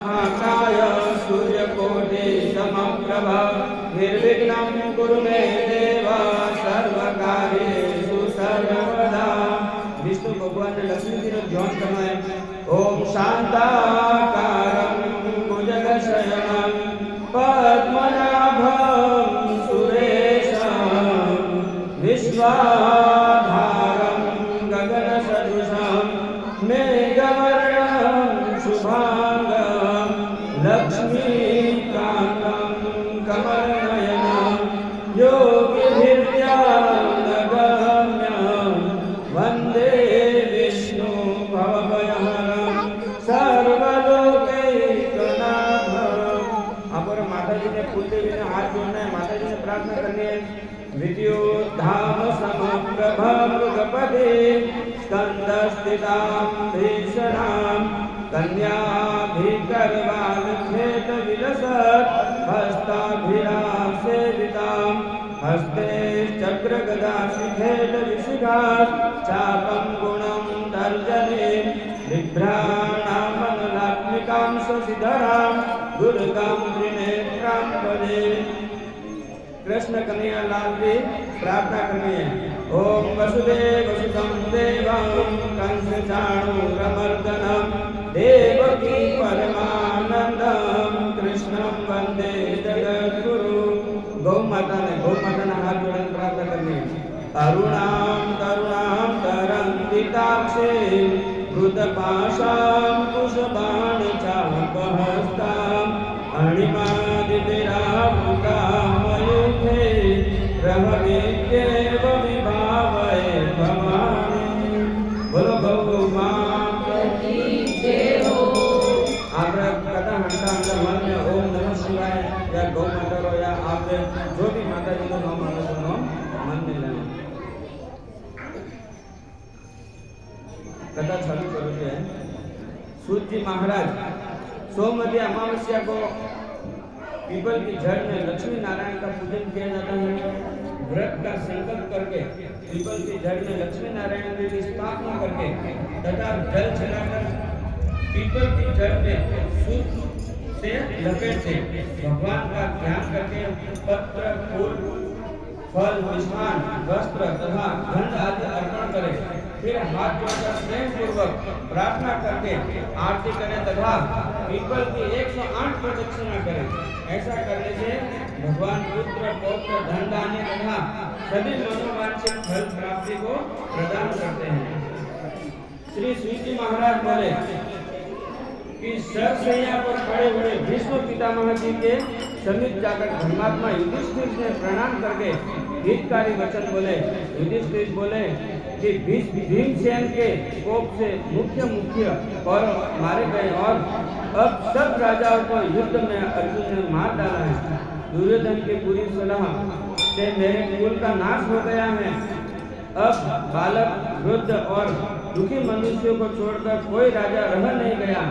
महाकाय सूर्यकोटि समप्रभ निर्विघ्नं कुरु मे देव सर्वकार्येषु सर्वदा। विष्णु भगवान ने लक्ष्मी जी ने ध्यान करना है। ओम शांताकारं भुजगशयनं पद्मनाभं सुरेशं विश्वाधारं गगनसदृशं मेघवर्णं शुभांगं लक्ष्मीकान्तं कमलनयनं योगिभिर्ध्यानगम्यं वन्दे विष्णु भवभयहरं सर्वलोकैकनाथं। अपर माताजी ने कुलदेवी ने हाथ जोड़ना है, माताजी ने प्रार्थना करनी है। विद्युद्धाम समप्रभं मृगपदे स्कंदस्थितां भीषणां कन्याभिकरवालखेटविलसत् हस्ताभिरासेवितां हस्ते चक्रगदाशिखेटविशिखात् चापं गुणं तर्जने बिभ्राणामनलात्मिकां शशिधरां दुर्गां त्रिनेत्रां भजे। कृष्ण कन्हैया लाल की प्रार्थना करनी है। ओम वसुदेव सुतं देवं कंसचाणूरमर्दनं देवकी परमानंदं कृष्णं वंदे जगद्गुरु। गौ माता ने हाथ जोड़कर प्रार्थना करनी है। अरुणां तरुणां तरन्तिताक्षे भूतपाशां कुशबाणचापहस्तां अणिमादिभिरावृतामयूखे रहविद्येव विभावये भवानी। बोलो गौ माता की जय हो। आप कथा हंटा मन में ओम नमः शिवाय या गौ माता रो या आप जो भी माता जी को नाम मानो तो नाम मन में लेना। कथा चालू करो है। सूत जी महाराज सोमवती अमावस्या को पीपल की जड़ में लक्ष्मी नारायण का पूजन किया जाता है। व्रत का संकल्प करके पीपल की जड़ में लक्ष्मी नारायण जी की स्थापना करके तथा जल चढ़ाकर पीपल की जड़ में सूत से लपेटते भगवान का ध्यान करके पत्र फूल फल मिष्ठान वस्त्र तथा गंध आदि अर्पण करें। फिर हाथ जोड़कर प्रेम पूर्वक प्रार्थना करके आरती करें तथा पीपल की 108 प्रदक्षिणा करें। ऐसा करने से भगवान पुत्र पौत्र धन दाने तथा सभी मनोवांछित फल प्राप्ति को प्रदान करते हैं। श्री सूत जी महाराज बोले कि सरसैया पर खड़े हुए भीष्म पितामह जी के समीप जाकर धर्मात्मा युधिष्ठिर ने प्रणाम करके हितकारी वचन बोले। युधिष्ठिर बोले कि भीमसेन के कोप से मुख्य कौरव मारे गए और अब सब राजाओं को युद्ध में अर्जुन ने मार डाला है। दुर्योधन की बुरी सलाह से मेरे कुल का नाश हो गया है। अब बालक वृद्ध और दुखी मनुष्यों को छोड़कर कोई राजा रह नहीं गया।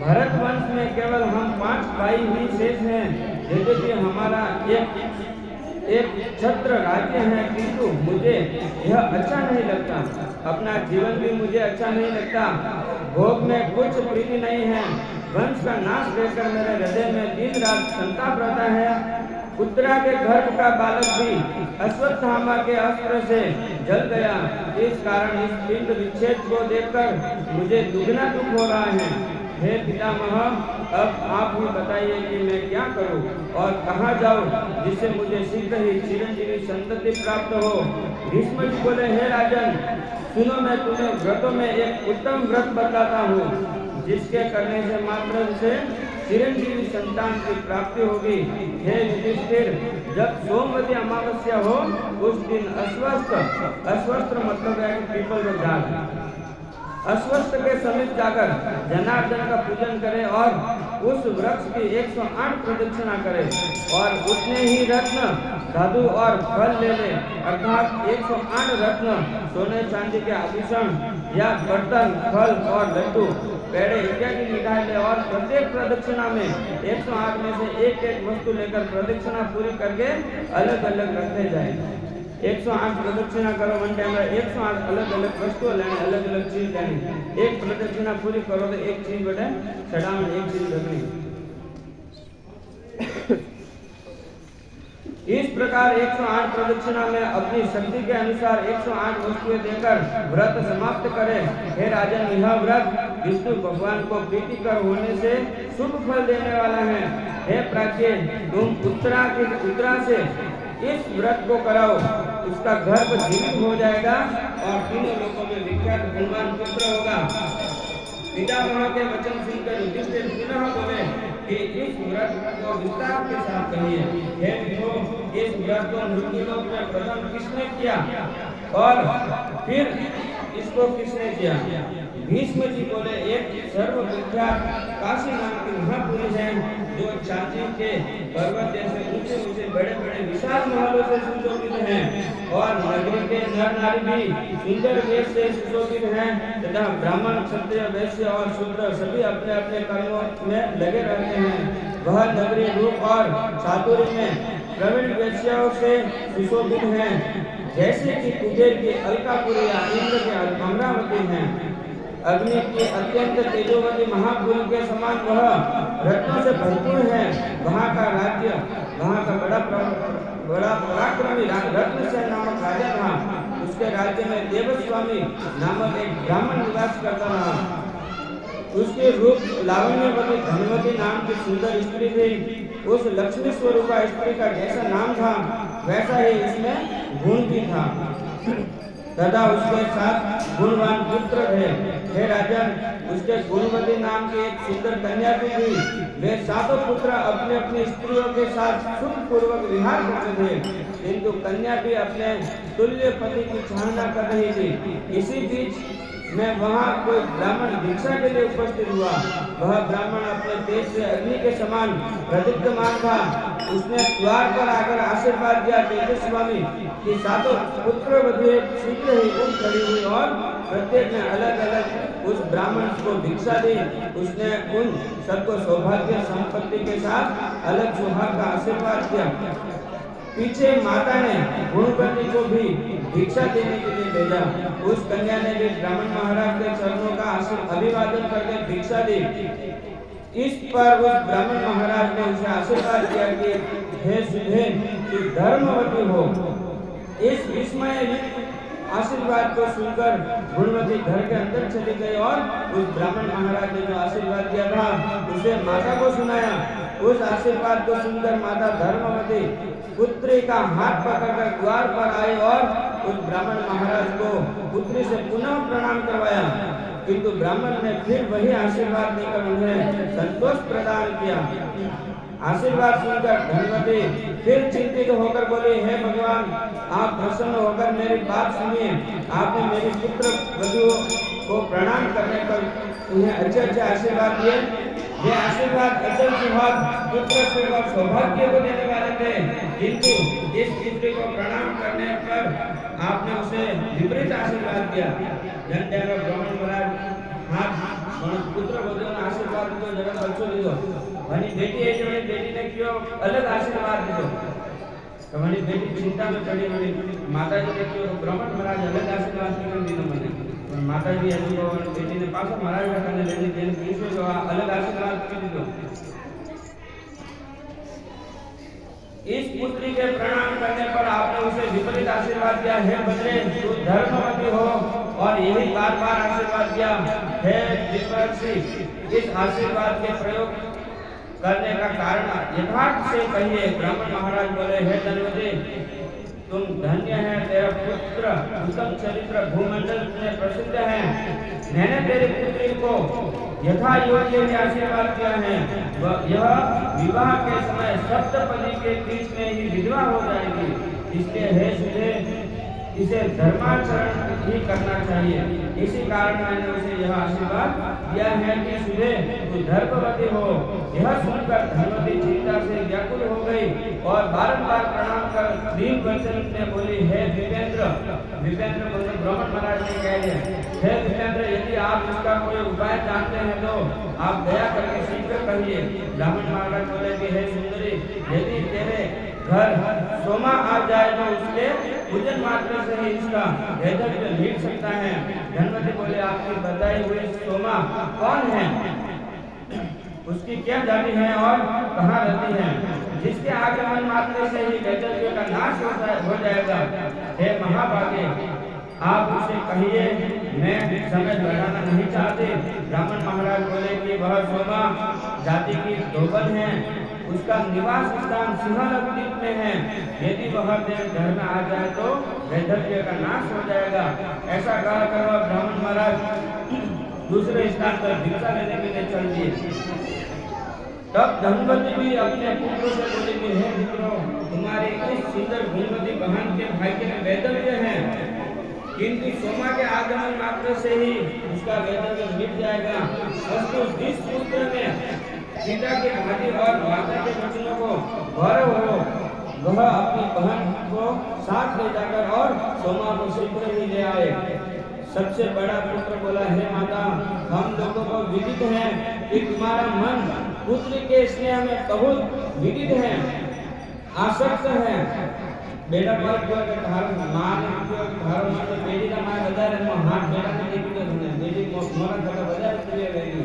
भरत वंश में केवल हम 5 भाई ही शेष हैं। यद्यपि हमारा एक छत्र राज्य है, किंतु मुझे यह अच्छा नहीं लगता। अपना जीवन भी मुझे अच्छा नहीं लगता। भोग में कुछ प्रीति नहीं है। वंश का नाश देखकर मेरे हृदय में दिन रात संताप रहता है। उत्तरा के गर्भ का बालक भी अश्वत्थामा के अस्त्र से जल गया। इस कारण इस पिंड विच्छेद को देखकर मुझे दुगना दुख हो रहा है। हे पितामह, अब आप ही बताइए कि मैं क्या करूं और कहां जाऊं जिससे मुझे शीघ्र ही चिरंजीवी संतति प्राप्त हो। भीष्म जी बोले, हे राजन, सुनो, मैं तुम्हें व्रतों में एक उत्तम व्रत बताता हूँ जिसके करने से मात्र से चिरंजीवी संतान की प्राप्ति होगी। हे युधिष्ठिर, जब सोमवती अमावस्या हो उस दिन अस्वस्थ मतलब है कि पीपल में जाग अस्वस्थ के समीप जाकर जनार्दन का पूजन करें और उस वृक्ष की 108 प्रदक्षिणा करें और उतने ही रत्न धातु और फल ले ले, अर्थात 108 रत्न सोने चांदी के आभूषण या बर्तन फल और लड्डू पेड़े इत्यादि मिठाई ले और प्रत्येक प्रदक्षिणा में 108 में से एक वस्तु लेकर प्रदक्षिणा पूरी करके अलग अलग रखते जाए। 108 प्रदक्षिणा करो वन टाइम 108 अलग अलग वस्तु लेने अलग अलग चीज लेनी। एक प्रदक्षिणा पूरी करो तो एक चीज बटे चढ़ाव एक चीज रखनी। इस प्रकार 108 प्रदक्षिणा में अपनी शक्ति के अनुसार 108 वस्तुएं देकर व्रत समाप्त करे। हे राजन, यह व्रत विष्णु भगवान को प्रीतिकर होने से शुभ फल देने वाला है। हे प्राज्ञ, तुम उत्तरा से इस व्रत को कराओ, उसका गर्भ जीवित हो जाएगा और तीनों लोकों में विख्यात गुणवान पुत्र होगा। पितामह के वचन सुनकर युधिष्ठिर पुनः बोले कि इस व्रत को विस्तार के साथ कहिए। हे विभो, इस व्रत को मृत्युलोक में प्रथम किसने किया और फिर इसको किसने किया? भीष्म जी बोले, एक सर्वविख्यात काशी नाम की महापुरुष है जो चांदी के पर्वत जैसे ऊंचे ऊंचे बड़े बड़े विशाल महलों से सुशोभित हैं और नगरी के नर नारी भी सुंदर वेश से सुशोभित हैं तथा ब्राह्मण, क्षत्रिय, वैश्य और शूद्र सभी अपने अपने कर्मों में लगे रहते हैं। वह नगरी रूप और चातुर्य में प्रवीण वेश्याओं से सुशोभित हैं, जैसे कि कुबेर की अलकापुरी या इंद्र के अमरावती हैं। अग्नि की अत्यंत तेजोवती महापुरी के समान वह रत्नों से भरपूर है। वहाँ का राज्य, वहाँ का बड़ा पराक्रमी रत्नसेन नामक राजा था। उसके राज्य में देवस्वामी नामक एक ब्राह्मण निवास करता रहा। उसके रूप लावण्यवती धनवती नाम की सुंदर स्त्री थी। उस लक्ष्मी स्वरूपा स्त्री का जैसा नाम था वैसा ही इसमें गुण भी था तथा उसके साथ गुणवान पुत्र थे। हे राजन, उसके गुणवती नाम की एक सुंदर कन्या भी थी। वे सातों पुत्र अपने अपनी स्त्रियों के साथ सुख पूर्वक विहार करते थे, किंतु कन्या भी अपने तुल्य पति की चाहना कर रही थी। इसी बीच में वहाँ कोई ब्राह्मण भिक्षा के लिए उपस्थित हुआ। वह ब्राह्मण अपने तेज से अग्नि के समान प्रदीप्तमान था। उसने द्वार पर आकर आशीर्वाद दिया। तेजस्वामी की सातों पुत्र वधुएं शीघ्र ही उठ खड़ी हुई और प्रत्येक ने अलग अलग उस ब्राह्मण को भिक्षा दी। उसने उन सबको सौभाग्य संपत्ति के साथ अलग सुहाग का आशीर्वाद दिया। पीछे माता ने गुणवती को भी भिक्षा देने के लिए भेजा। उस कन्या ने भी ब्राह्मण महाराज के चरणों का अभिवादन करके भिक्षा दी। इस पर उस ब्राह्मण महाराज ने उसे आशीर्वाद दिया कि हे सुधे, तू धर्मवती हो। इस विस्मय आशीर्वाद को सुनकर गुणवती घर के अंदर चली गई और उस ब्राह्मण महाराज ने जो आशीर्वाद दिया था उसे माता को सुनाया। उस आशीर्वाद को सुनकर माता धर्मवती पुत्री का हाथ पकड़कर द्वार पर आई और उस ब्राह्मण महाराज को पुत्री से पुनः प्रणाम करवाया, किंतु ब्राह्मण ने फिर वही आशीर्वाद देकर उन्हें संतोष प्रदान किया। आशीर्वाद सुनकर धनवती फिर चिंतित होकर बोली, हे भगवान, आप प्रसन्न होकर मेरी बात सुनिए। आपने मेरी पुत्र वधु को प्रणाम करने पर उन्हें अच्छे आशीर्वाद दिए। ये आशीर्वाद अचल सुहाग पुत्र सुख सौभाग्य को देने वाले थे, किंतु इस पुत्री को प्रणाम करने पर आपने उसे विपरीत आशीर्वाद दिया। जनता ब्राह्मण महाराज हाथ पुत्र वधु ने आशीर्वाद दियो जरा बच्चों दियो वनी बेटी है जो बेटी ने क्यों अलग आशीर्वाद दियो तो वनी बेटी चिंता में पड़ी वनी माता जी ने क्यों ब्राह्मण महाराज अलग आशीर्वाद क्यों दियो मने और माता जी हजू को बेटी ने पास महाराज का कने लेने देन पूछो तो अलग आशीर्वाद क्यों दियो। इस पुत्री के प्रणाम करने पर आपने उसे विपरीत आशीर्वाद दिया। हे बद्रे, तू धर्मवती हो और यही बार बार आशीर्वाद दिया। हे विपरीत, इस आशीर्वाद के प्रयोग करने का कारण यथार्थ से कहिए। ब्राह्मण महाराज बोले, हे धनवती, तुम धन्य है, तेरा पुत्र उत्तम चरित्र भूमंडल में प्रसिद्ध है। मैंने तेरी पुत्री को यथा योग्य में आशीर्वाद दिया है। यह विवाह के समय सप्तपदी के बीच में ही विधवा हो जाएगी। इसलिए हे सुधे, इसे धर्माचरण ही करना चाहिए। इसी कारण मैंने उसे यह आशीर्वाद दिया है कि सुधे, तू धर्मवती हो। यह सुनकर धनवती चिंता से व्याकुल हो गई और बारंबार प्रणाम कर दीन वचन ने बोली, हे विपेंद्र। विपेंद्र बोले, ब्राह्मण महाराज ने कह दिया, हे विपेंद्र, यदि आप इसका कोई उपाय जानते हैं तो आप दया करके शीघ्र कहिए। ब्राह्मण महाराज बोले कि हे सुंदरी, यदि तेरे घर सोमा आ जाए तो उसके पूजन मात्र से ही इसका वैधव्य मिट सकता है। धनवती बोले, आपकी बताई हुई सोमा कौन है, उसकी क्या जाति है और कहाँ रहती है, जिसके आगमन मात्र से ही वैधव्य का नाश हो जाएगा। हे महाभागे, आप उसे कहिए, मैं समय बढ़ाना नहीं चाहते। ब्राह्मण महाराज बोले कि वह सोमा जाति की धोबन है, उसका निवास स्थान सिंहलक द्वीप में है। यदि वह देव घर में आ जाए तो वैधव्य का नाश हो जाएगा। ऐसा कहकर वह ब्राह्मण महाराज दूसरे स्थान पर भिक्षा लेने के लिए चल दिए। तब धनवती भी अपने पुत्रों से बोली कि हे मित्रों, तुम्हारी इस सुंदर गुणवती बहन के भाग्य में वैधव्य है, किंतु सोमा के आगमन मात्र से ही उसका वैधव्य मिट जाएगा। परंतु जिस पुत्र में पिता के भाग्य और माता के वचनों को गौरव हो, वह अपनी बहन को साथ ले जाकर और सोमा को शीघ्र ही ले आए। सबसे बड़ा पुत्र बोला, हे माता, हम लोगों को विदित है कि तुम्हारा मन पुत्र के स्नेह में बहुत विदित है, आसक्त है। बेटा पर जो धार मान जो धार मान तो बेटी का मान વધારે નો હાથ બેટા ને દીકરી ને તમને बेटी मोरा थोड़ा વધારે प्रिय रहेगी।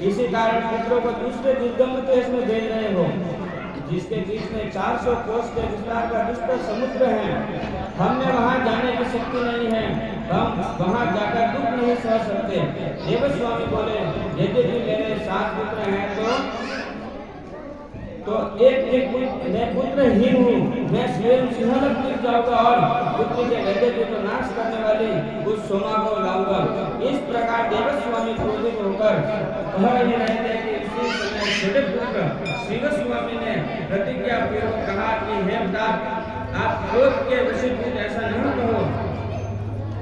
इसी कारण पुत्रों को दूसरे दुर्गम देश में भेज रहे हो, जिसके बीच में 400 कोस के विस्तार का दुष्ट समुद्र है। हमने वहां जाने की शक्ति नहीं है, हम वहां जाकर दुख नहीं सह सकते। देवस्वामी बोले, यदि मेरे 7 पुत्र हैं तो एक मैं पुत्रहीन हूँ, मैं स्वयं सिंहलक द्वीप जाऊंगा और पुत्र के वैधव्य को नाश करने वाली उस सोमा को लाऊंगा। इस प्रकार देवस्वामी क्रोधित होकर कह रहे थे कि इसी समय छोटे पुत्र शिवस्वामी ने प्रतिज्ञा पूर्वक कहा कि हे तात, आप क्रोध के वशीभूत ऐसा नहीं कहो।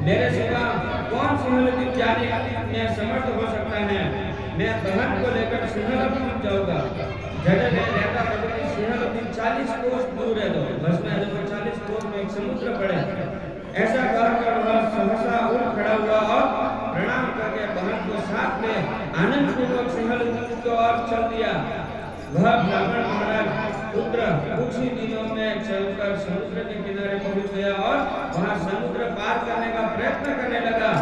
मेरे सिवा कौन सिंहलक द्वीप जाने में समर्थ हो सकता है। मैं बहन को लेकर सिंहलक द्वीप जाऊंगा। जगह में रहता पड़ती सिंहलक द्वीप 40 कोस दूर है, तो बस में 40 कोस में एक समुद्र पड़े। ऐसा कहकर वह सहसा उठ खड़ा हुआ और प्रणाम करके बहन को साथ में आनंद पूर्वक सिंहलक द्वीप की ओर चल दिया। वह ब्राह्मण महाराज पुत्र कुछ ही दिनों में चलकर समुद्र के किनारे पहुंच गया और वहां समुद्र पार करने का प्रयत्न करने लगा।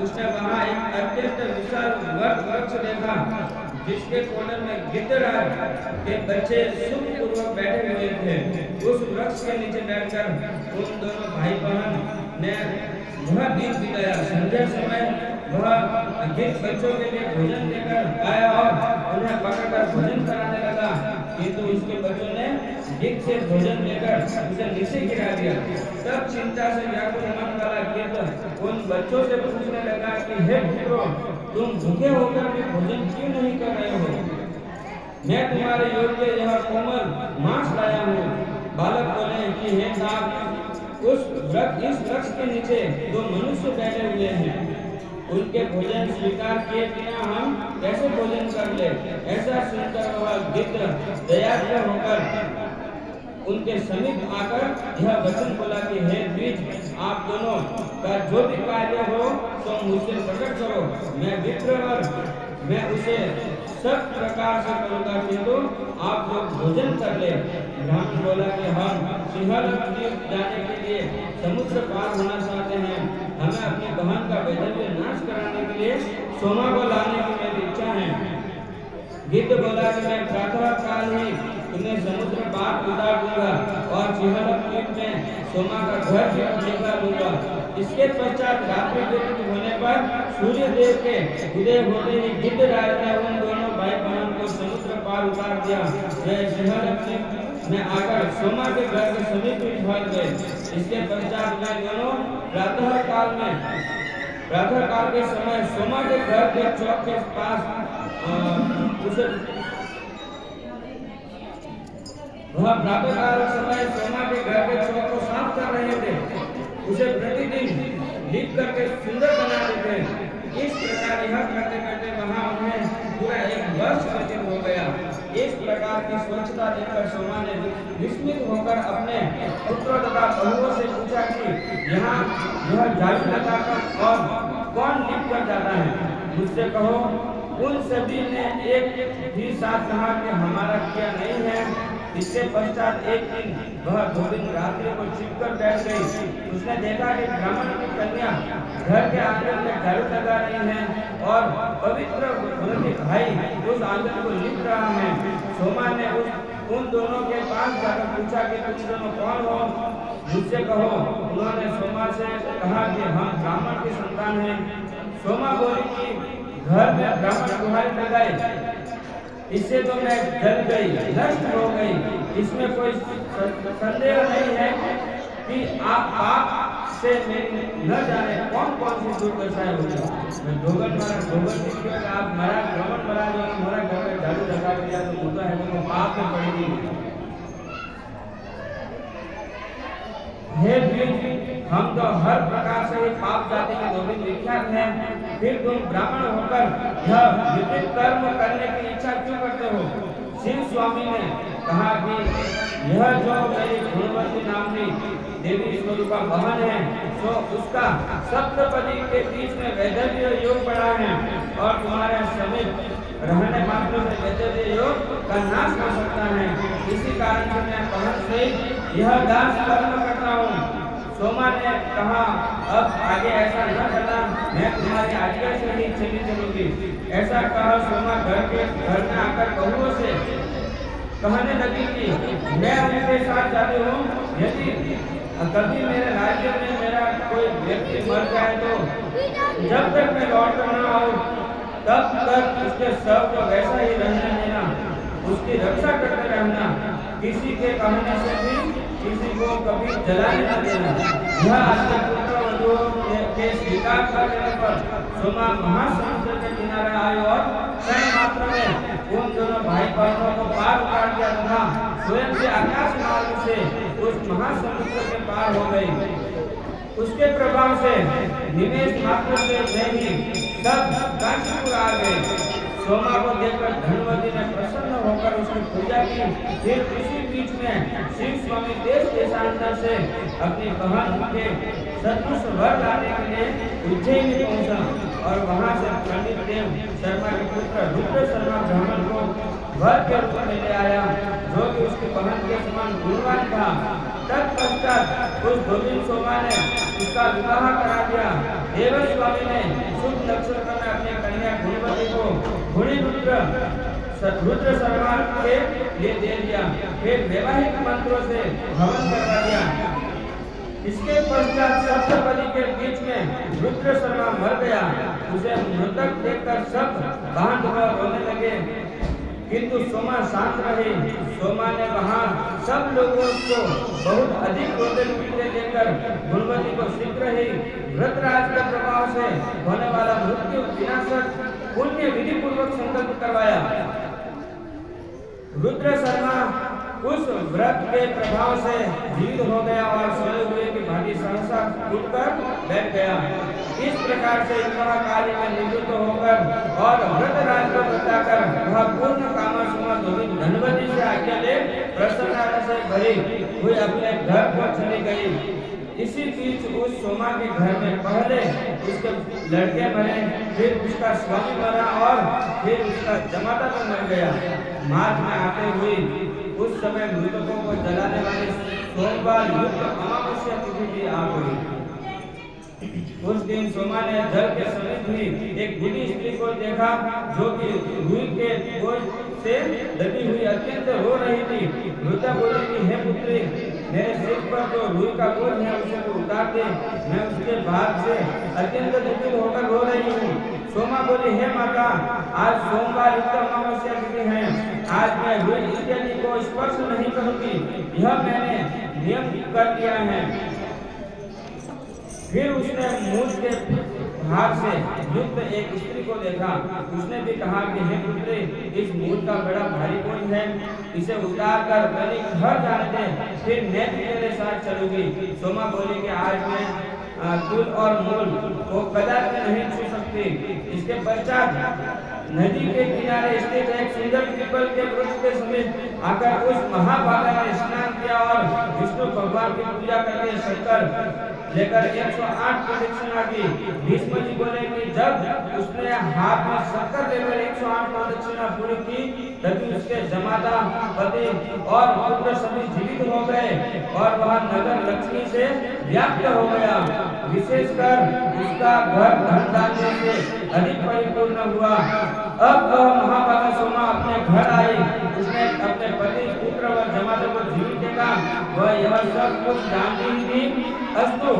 उसने वहां एक अत्यंत विशाल वृक्ष देखा, जिसके कोने में गिद्धराज के बच्चे सुखपूर्वक बैठे हुए थे। उस वृक्ष के नीचे बैठकर उन दोनों भाई बहन ने वह दिन बिताया। संध्या समय वह गिद्ध बच्चों के लिए भोजन लेकर आया और उन्हें पकड़कर भोजन कराने लगा, किंतु उसके बच्चों ने गिद्ध से भोजन लेकर उसे नीचे गिरा दिया। तब चिंता से व्याकुल मन वाला गिद्ध उन बच्चों से पूछने लगा कि हे पुत्रों, तुम भूखे होकर भी भोजन क्यों नहीं कर रहे हो? मैं तुम्हारे योग्य यह कोमल मांस लाया हूँ। बालक बोले कि हे तात, इस वृक्ष के नीचे 2 मनुष्य बैठे हुए हैं, उनके भोजन स्वीकार किए बिना हम कैसे भोजन कर ले? ऐसा सुनकर वह गिद्ध दयालु होकर उनके समीप आकर यह वचन बोला कि हे द्विज, आप दोनों का जो भी कार्य हो तो मुझसे प्रकट करो, मैं विप्रवर, मैं उसे सब प्रकार से करूंगा, किंतु आप लोग भोजन कर ले। ब्राह्मण बोला कि हम सिंहलक द्वीप जाने के लिए समुद्र पार होना चाहते हैं, हमें अपनी बहन का वैधव्य नाश कराने के लिए सोमा को लाने की मेरी इच्छा है। गिद्ध बोला कि मैं प्रातः काल ही तुम्हें समुद्र पार उतार दूंगा और सिंहलक द्वीप में सोमा का घर दिखला दूंगा। इसके पश्चात रात्रि व्यतीत होने पर सूर्य देव के उदय होते ही गिद्ध राज ने उन दोनों भाई बहन को समुद्र पार उतार दिया। वे सिंहलक द्वीप में आकर सोमा के घर के समीप पहुंच गए। इसके पश्चात वे दोनों प्रातः काल के समय सोमा के घर के चौक के पास वह प्रातः काल समय सोमा के घर के चौक को साफ कर रहे थे। उसे प्रतिदिन लीप करके सुंदर बना देते। इस प्रकार यह करते करते वहां उन्हें पूरा 1 वर्ष व्यतीत हो गया। इस प्रकार की स्वच्छता देखकर सोमा ने विस्मित होकर अपने पुत्रों तथा बहुओं से पूछा कि यहाँ यह झाड़ू लगाकर और कौन लीप कर जाता है? मुझसे कहो। उन सभी ने एक ही साथ कहा कि हमारा किया नहीं है। इसके पश्चात एक दिन वह गोविंद रात्रि को छिपकर बैठ गई। उसने देखा कि ब्राह्मण की कन्या घर के आंगन में झाड़ू लगा रही है और पवित्र पुरोहित भाई उस आंगन को लिप रहा है। सोमा ने उन दोनों के पास जाकर पूछा कि तुम दोनों कौन हो, मुझसे कहो। उन्होंने सोमा से कहा कि हम ब्राह्मण की संतान हैं। सोमा बोली कि घर में ब्राह्मण तुम्हारी लगाए, इससे तो मैं जल गई, नष्ट हो गई। इसमें कोई संदेह नहीं है कि आप पाप से न जाने कौन कौन सी दुर्दशाएं होगी। ढोगन आप मरा ब्राह्मण मरा जो हमारा घर में झाड़ू लगा दिया तो होता है वो पाप में पड़ेगी। हे वीर, हम तो हर प्रकार से ही पाप जाति के गोविंद विख्यात हैं। फिर तुम ब्राह्मण होकर यह विपरीत कर्म करने की इच्छा क्यों करते हो? शिव स्वामी ने कहा कि यह जो मेरी गुणवती नामनी देवी स्वरूपा बहन है, तो उसका सप्तपदी के बीच में वैधव्य योग पड़ा है और तुम्हारे समीप रहने मात्र से वैधव्य योग का नाश हो सकता है। इसी कारण से मैं बहन से यह दास कर्म करता हूँ। सोमा ने कहा, अब आगे ऐसा न करना, मैं तुम्हारी आज्ञा से ही चली चलूंगी। ऐसा कहा सोमा घर में आकर बहुओं से कहने लगी कि मैं उनके साथ जाती हूँ। यदि कभी मेरे राज्य में मेरा कोई व्यक्ति मर जाए तो जब तक मैं लौट कर न आऊँ तब तक उसके शव को वैसा ही रहने देना, उसकी रक्षा करते रहना। किसी के कहने से भी किसी को कभी जलाने न देना। यह आज्ञा पुत्रवधुओं के स्वीकार कर लेने पर सोमा महासमुद्र के किनारे आए और क्षण मात्र में उन दोनों भाई बहनों को पार उतार दिया तथा स्वयं के आकाश मार्ग से उस महासमुद्र के पार हो गई। उसके प्रभाव से निमेष मात्र से नहीं सब काशीपुर आ गए। सोमा को देखकर धनवती ने प्रसन्न होकर उसकी पूजा की। फिर इसी बीच में शिव स्वामी देश देशांतर से अपनी बहन के सदृश वर लाने के लिए उज्जैन पहुंचा और वहां से पंडित देव शर्मा के पुत्र रुद्र शर्मा ब्राह्मण को वर के रूप में ले आया, जो कि उसकी बहन के समान गुणवान था। तत्पश्चात उस गोविंद सोमा ने उसका विवाह करा दिया। देव स्वामी ने शुभ नक्षत्र में अपनी कन्या गुणवती को गुणी रुद्र शर्मा के लिए दे दिया। फिर वैवाहिक मंत्रों से हवन करवा दिया। इसके पश्चात सप्तपदी के बीच में रुद्र शर्मा मर गया। उसे मृतक देखकर सब बांध कर रोने लगे, किंतु सोमा शांत रही। सोमा ने वहां सब लोगों को बहुत अधिक रोते पीटते देखकर गुणवती को शीघ्र ही व्रतराज के प्रभाव से होने वाला मृत्यु विनाशक पुण्य विधि पूर्वक संकल्प करवाया। रुद्र शर्मा उस व्रत के प्रभाव से जीवित हो गया और सोए हुए की भांति सहसा उठकर बैठ गया। इस प्रकार से विवाह कार्य में निवृत्त होकर और व्रतराज को बताकर वह पूर्ण कामसुमा गोविंद धनवती से आज्ञा ले प्रसन्नता से भरी हुई अपने घर को चली गई। इसी बीच उस सोमा के घर में पहले उसके लड़के मरे, फिर उसका स्वामी मरा और फिर उसका जमाता तो मर गया। मार्ग में आते हुए उस समय मृतकों को जलाने वाले सोमवार युक्त अमावस्या तिथि भी आ गई। उस दिन सोमा ने जल के समीप ही एक बूढ़ी स्त्री को देखा, जो कि रुई के बोझ से लगी हुई अत्यंत रो रही थी। मृता बोली कि हे पुत्री, मेरे सिर पर जो रुई का बोझ है उसे तो उतार दे, मैं उसके भार से अत्यंत दुखित होकर रो रही हूँ। सोमा बोली, हे माता, आज सोमवार युक्त अमावस्या तिथि है, आज मैं रुई इत्यादि को स्पर्श नहीं करूंगी, यह मैंने नियम कर दिया है। फिर उसने मूछ के भार से युक्त एक स्त्री को देखा। उसने भी कहा कि हे पुत्री, इस मूछ का बड़ा भारी बोझ है, इसे उतार कर पहले घर जाने दे, फिर मैं तेरे साथ चलूंगी। सोमा बोली कि आज मैं कुल और मूल को कदापि नहीं छू सकती। इसके पश्चात नदी के किनारे स्थित एक सुंदर पीपल के वृक्ष के समीप आकर उस महाभागा ने स्नान किया और विष्णु भगवान की पूजा करके शंकर लेकर 108 प्रदक्षिणा की। भीष्म जी बोले कि जब उसने हाथ में शक्कर लेकर 108 प्रदक्षिणा पूरी की तभी उसके जमाता, पति और पुत्र सभी जीवित हो गए और वह नगर लक्ष्मी से व्याप्त हो गया। विशेषकर उसका घर धन धान्य से अधिक परिपूर्ण हुआ। अब वह महाभागा सोमा अपने घर आई। उसने अपने पति, पुत्र व जमाता को जीवित देखा। वह यह सब कुछ जानती थी। अस्तु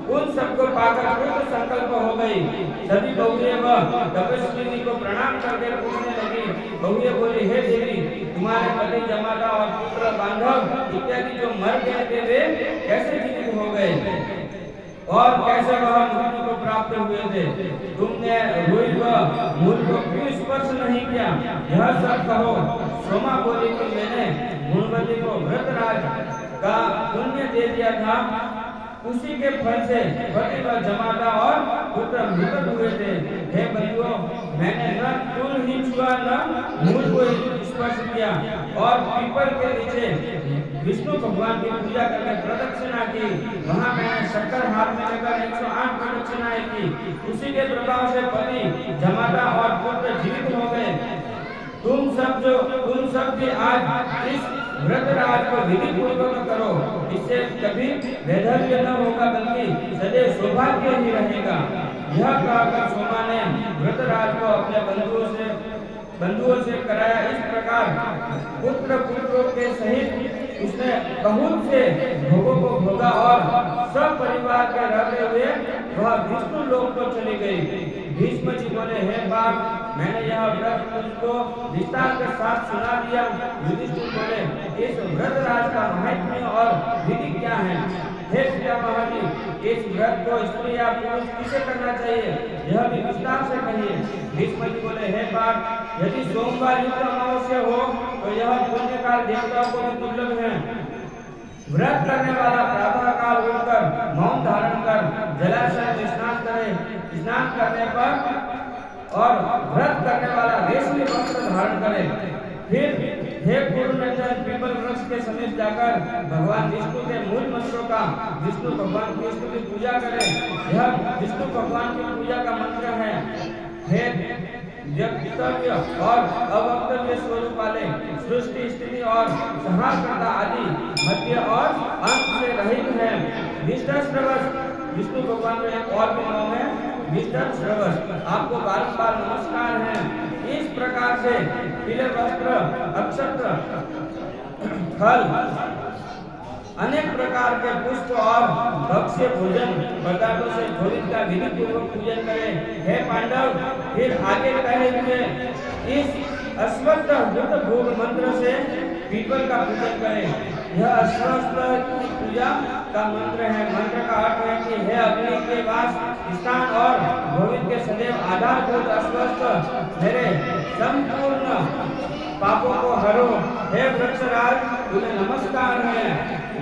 उन सबको पाकर कृत संकल्प हो गई। सभी बहुएं व तपस्विनी को प्रणाम करके पूछने लगी। बहुएं बोली, हे देवी, तुम्हारे पति, जमाता और पुत्र, बांधव इत्यादि जो मर गए थे वे कैसे जीवित हो गए और कैसे वह मृत्यु को प्राप्त हुए थे? तुमने रुई व मूल को क्यों स्पर्श नहीं किया? यह सब कहो। सोमा बोली कि मैंने गुणवती को व्रतराज का पुण्य दे दिया था, उसी के फल से पति व जमाता और पुत्र मृत हुए थे। हे बंधुओं, मैंने न तूल ही छुआ न मूल को स्पर्श किया और पीपल के नीचे विष्णु भगवान की पूजा करके प्रदक्षिणा की। वहाँ मैंने शक्कर हाथ में लेकर 108 प्रदक्षिणाएं की। उसी के प्रभाव से पति, जमाता और पुत्र जीवित हो गए। तुम सब भी आज इस व्रतराज को विधि पूर्वक करो। इससे कभी वैधव्य न होगा बल्कि सदैव सौभाग्य ही रहेगा। यह कहकर सोमा ने व्रतराज को अपने बंधुओं से कराया। इस प्रकार पुत्रों के सहित उसने बहुत से भोगों को भोगा और सब परिवार के रहते हुए वह विष्णु लोक को चली गई। भीष्म जी बोले, हे बाप, मैंने यह व्रत तुझको विस्तार के साथ सुना दिया। युधिष्ठिर बोले, इस व्रतराज का महत्व और विधि क्या है? हे पितामह जी, इस व्रत को स्त्री या पुरुष किसे करना चाहिए, यह भी विस्तार से कहिए। भीष्म जी बोले, हे बाप, यदि सोमवार युक्त अमावस्या हो तो यह पुण्य काल देवताओं को भी दुर्लभ है। व्रत करने वाला प्रातः काल उठकर मौन धारण कर जलाशय में स्नान करने पर और व्रत करने वाला रेशमी वस्त्र धारण करे। फिर हे गुरुनंदन, पीपल वृक्ष के समीप जाकर भगवान विष्णु के मूल मंत्रों का विष्णु भगवान विष्णु की पूजा करे। यह विष्णु भगवान की पूजा का मंत्र है। हे व्यक्तव्य और अवक्तव्य स्वरूप वाले, सृष्टि, स्थिति और संहारकर्ता आदि मध्य और अंत से रहित है। विष्णु भगवान का एक और भी नाम है मिस्टर श्रवस। आपको बारंबार नमस्कार है। इस प्रकार से पीले वस्त्र, अक्षत, फल, अनेक प्रकार के पुष्प और भक्ष्य भोजन पदार्थों से भोजित का विधि पूर्वक पूजन करें। हे पांडव, फिर आगे कहे हुए इस अश्वत्थ हुत भोग मंत्र से पीपल का पूजन करें। यह अश्वत्थ पूजा का मंत्र है। मंत्र का अर्थ है कि हे अग्नि के वास स्थान और भोगित के सदैव आधारभूत अश्वत्थ, मेरे संपूर्ण पापों को हरो। हे वृक्षराज, तुम्हें नमस्कार है।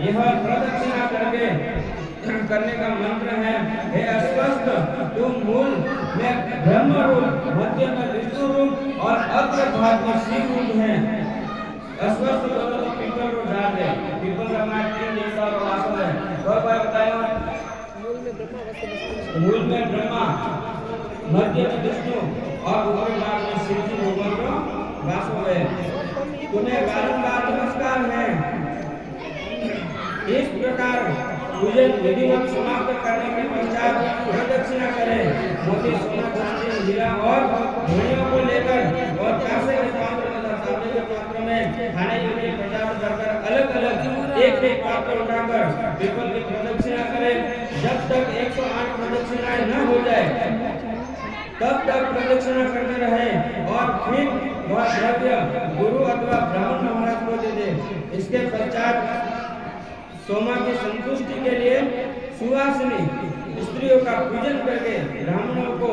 यह प्रदक्षिणा करने का मंत्र है। हे अश्वत्थ, तुम मूल में ब्रह्म रूप, मध्य में विष्णु रूप और अग्र भाग में शिव रूप है। अश्वत्थ बोलो तो पीपल को जान दे। पीपल का नाम तीन जैसा और वासव है। और बताओ, मूल में ब्रह्मा, मध्य में विष्णु और ऊपर भाग में शिव जी भगवान को वासव है। तुम्हें बारंबार नमस्कार है। इस प्रकार पूजन विधिवत समाप्त करने के पश्चात प्रदक्षिणा करें। मोती, सोना, चांदी, हीरा और मणियों को लेकर और कांसे के पात्र तथा तांबे के पात्र में खाने योग्य पदार्थ भरकर अलग अलग एक एक पात्र उठाकर पीपल की प्रदक्षिणा करें। जब तक 108 प्रदक्षिणाएं न हो जाए तब तक प्रदक्षिणा करते रहे और फिर वह द्रव्य गुरु अथवा ब्राह्मण महाराज को दे दे। इसके पश्चात सोमा की संतुष्टि के लिए सुवासिनी स्त्रियों का पूजन करके ब्राह्मणों को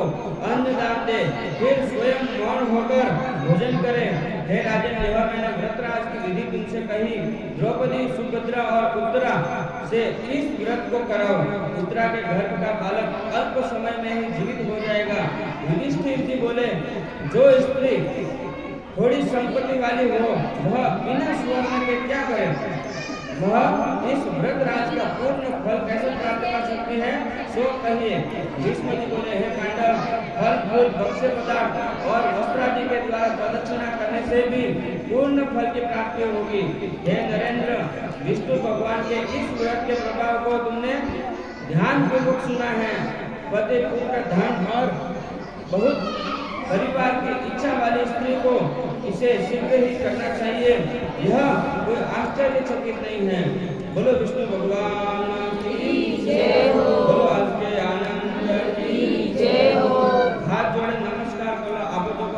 अन्न दान दे। फिर स्वयं मौन होकर भोजन करे। हे राजन, यह मैंने व्रतराज की विधि तुमसे कही। द्रौपदी, सुभद्रा और उत्तरा से इस व्रत को कराओ। उत्तरा के गर्भ का बालक अल्प समय में ही जीवित हो जाएगा। युधिष्ठिर जी बोले, जो स्त्री थोड़ी संपत्ति वाली हो वह बिना स्वर्ण के क्या करे? वह इस व्रत राज का पूर्ण फल कैसे प्राप्त कर सकते हैं, सो कहिए। भीष्म जी बोले, हे पांडव, फल फूल भक्ष्य पदार्थ और वस्त्र आदि के द्वारा प्रदक्षिणा करने से भी पूर्ण फल की प्राप्ति होगी। हे नरेंद्र, विष्णु भगवान के इस व्रत के प्रभाव को तुमने ध्यान पूर्वक सुना है। पति पुत्र धन और बहुत परिवार की इच्छा वाली स्त्री को इसे शीघ्र ही करना चाहिए, यह कोई आश्चर्यचकित नहीं है। बोलो विष्णु भगवान की